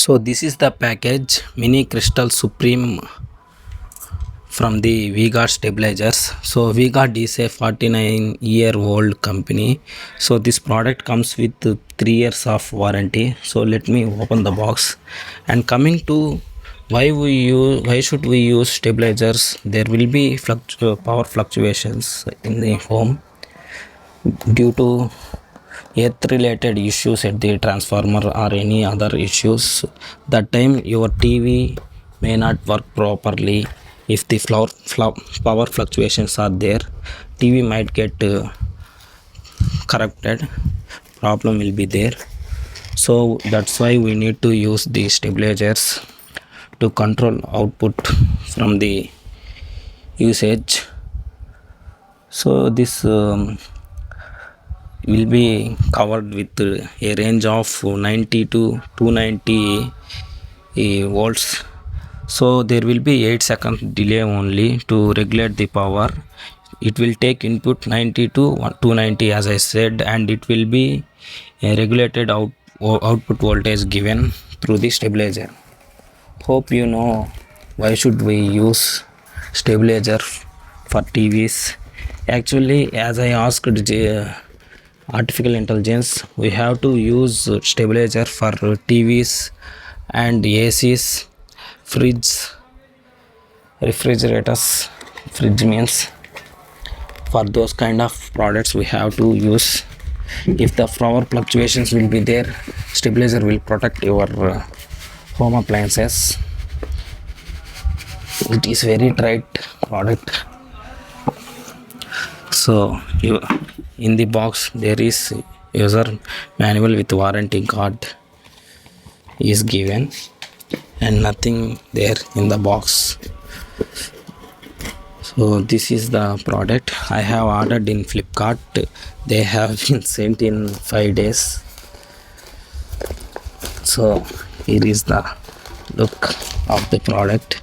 So this is the package mini crystal supreme from the VGuard stabilizers. So VGuard is a 49-year-old company. So this product comes with 3 years of warranty. So let me open the box. And coming to why should we use stabilizers? There will be power fluctuations in the home due to earth related issues at the transformer or any other issues. That time your TV may not work properly. If the power fluctuations are there, TV might get corrupted, problem will be there. So that's why we need to use the stabilizers to control output from the usage. So this will be covered with a range of 90 to 290 volts. So there will be 8-second delay only to regulate the power. It will take input 90 to 290 as I said, and it will be a regulated output voltage given through the stabilizer. Hope you know why should we use stabilizer for TVs. Actually, as I asked artificial intelligence, we have to use stabilizer for TVs and ACs, fridge, refrigerators. Fridge means for those kind of products we have to use. If the power fluctuations will be there, stabilizer will protect your home appliances. It is very tight product. So in the box there is user manual with warranty card is given and nothing there in the box. So this is the product I have ordered in Flipkart. They have been sent in 5 days. So here is the look of the product.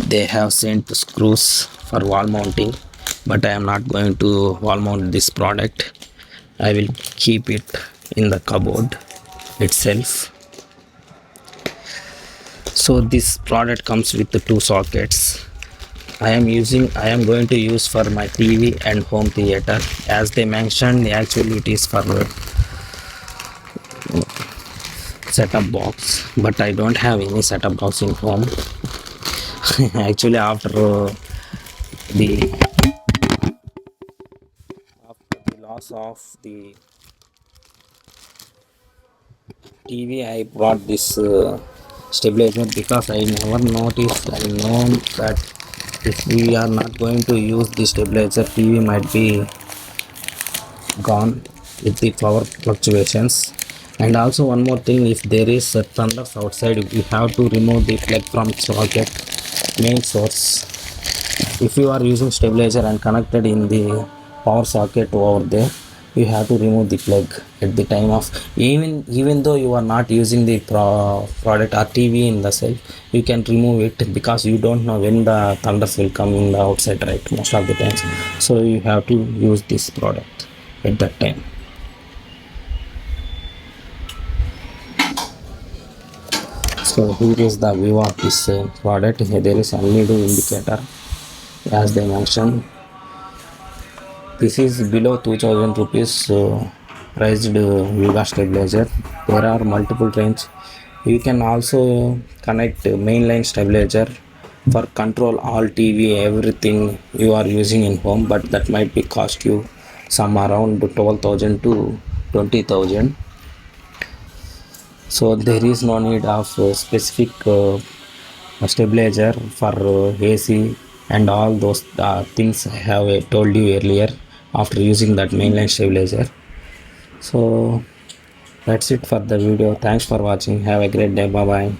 They have sent screws for wall mounting, but I am not going to wall mount this product. I will keep it in the cupboard itself. So this product comes with the 2 sockets. I am going to use for my TV and home theater. As they mentioned, actually it is for setup box, but I don't have any setup box in home. Actually after the loss of the TV, I brought this stabilizer because I never noticed and known that if we are not going to use the stabilizer, TV might be gone with the power fluctuations. And also one more thing, if there is thunders outside, we have to remove the plug from socket main source. If you are using stabilizer and connected in the power socket over there, you have to remove the plug at the time of even though you are not using the product or TV in the cell, you can remove it because you don't know when the thunders will come in the outside, right, most of the times. So you have to use this product at that time. So here is the view of this product. Here there is only the indicator as they mentioned. This is below 2000 rupees priced Viva stabilizer. There are multiple range. You can also connect mainline stabilizer for control all TV, everything you are using in home, but that might be cost you some around 12,000 to 20,000. So there is no need of specific stabilizer for AC and all those things I have told you earlier after using that mainline stabilizer. So that's it for the video. Thanks for watching. Have a great day. Bye bye.